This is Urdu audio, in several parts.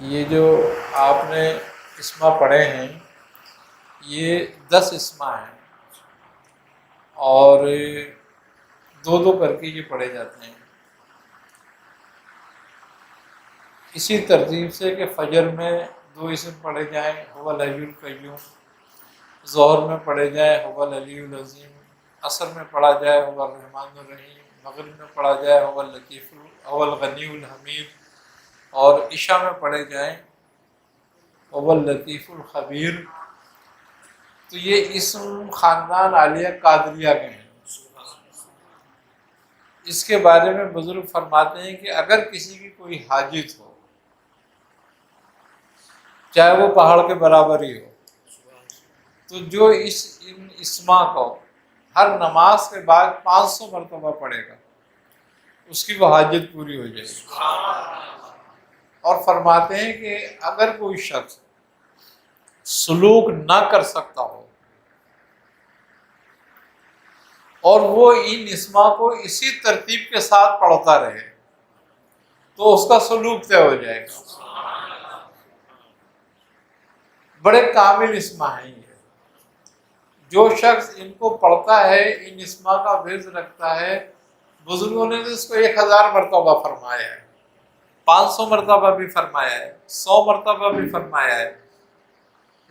یہ جو آپ نے اسما پڑھے ہیں یہ 10 اسما ہیں اور دو دو کر کے یہ پڑھے جاتے ہیں اسی ترتیب سے کہ فجر میں 2 اسم پڑھے جائیں هو الحی القیوم، ظہر میں پڑھے جائیں هو العلی العظیم، عصر میں پڑھا جائے هو الرحمن الرحیم، مغرب میں پڑھا جائے هو اللطیف هو الغنی الحمید، اور عشاء میں پڑھے جائیں هو اللطیف الخبیر۔ تو یہ اسم خاندان عالیہ قادریہ کے ہیں۔ اس کے بارے میں بزرگ فرماتے ہیں کہ اگر کسی کی کوئی حاجت ہو، چاہے وہ پہاڑ کے برابر ہی ہو، تو جو ان اسما کو ہر نماز کے بعد 500 مرتبہ پڑھے گا اس کی وہ حاجت پوری ہو جائے گی۔ اور فرماتے ہیں کہ اگر کوئی شخص سلوک نہ کر سکتا ہو اور وہ ان اسما کو اسی ترتیب کے ساتھ پڑھتا رہے تو اس کا سلوک طے ہو جائے گا۔ بڑے کامل اسما ہیں یہ۔ جو شخص ان کو پڑھتا ہے، ان اسما کا ورد رکھتا ہے، بزرگوں نے اس کو 1000 مرتبہ فرمایا ہے، 500 مرتبہ بھی فرمایا ہے، 100 مرتبہ بھی فرمایا ہے،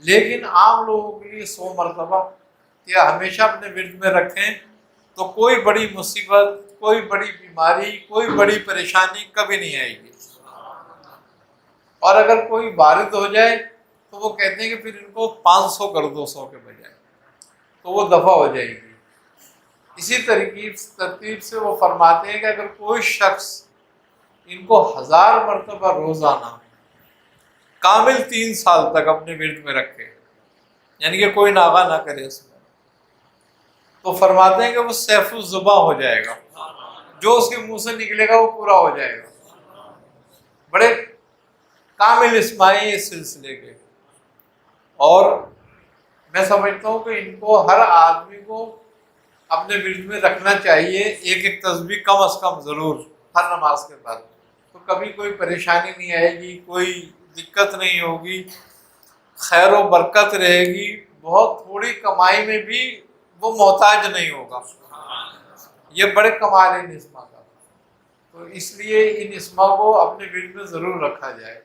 لیکن عام لوگوں کے لیے 100 مرتبہ یا ہمیشہ اپنے ورد میں رکھیں تو کوئی بڑی مصیبت، کوئی بڑی بیماری، کوئی بڑی پریشانی کبھی نہیں آئے گی۔ اور اگر کوئی وارد ہو جائے تو وہ کہتے ہیں کہ پھر ان کو 500 کر دو 100 کے بجائے، تو وہ دفع ہو جائے گی۔ اسی ترتیب سے وہ فرماتے ہیں کہ اگر کوئی شخص ان کو 1000 مرتبہ روزانہ کامل 3 سال تک اپنے ورد میں رکھے، یعنی کہ کوئی ناغہ نہ کرے اس میں، تو فرماتے ہیں کہ وہ سیف الزباں ہو جائے گا، جو اس کے منہ سے نکلے گا وہ پورا ہو جائے گا۔ بڑے کامل اسماعی اس سلسلے کے، اور میں سمجھتا ہوں کہ ان کو ہر آدمی کو اپنے ورد میں رکھنا چاہیے، ایک ایک تسبیح کم از کم ضرور ہر نماز کے بعد، تو کبھی کوئی پریشانی نہیں آئے گی، کوئی دقت نہیں ہوگی، خیر و برکت رہے گی، بہت تھوڑی کمائی میں بھی وہ محتاج نہیں ہوگا۔ یہ بڑے کمال ہے ان اسما کا، تو اس لیے ان اسما کو اپنے ورد میں ضرور رکھا جائے۔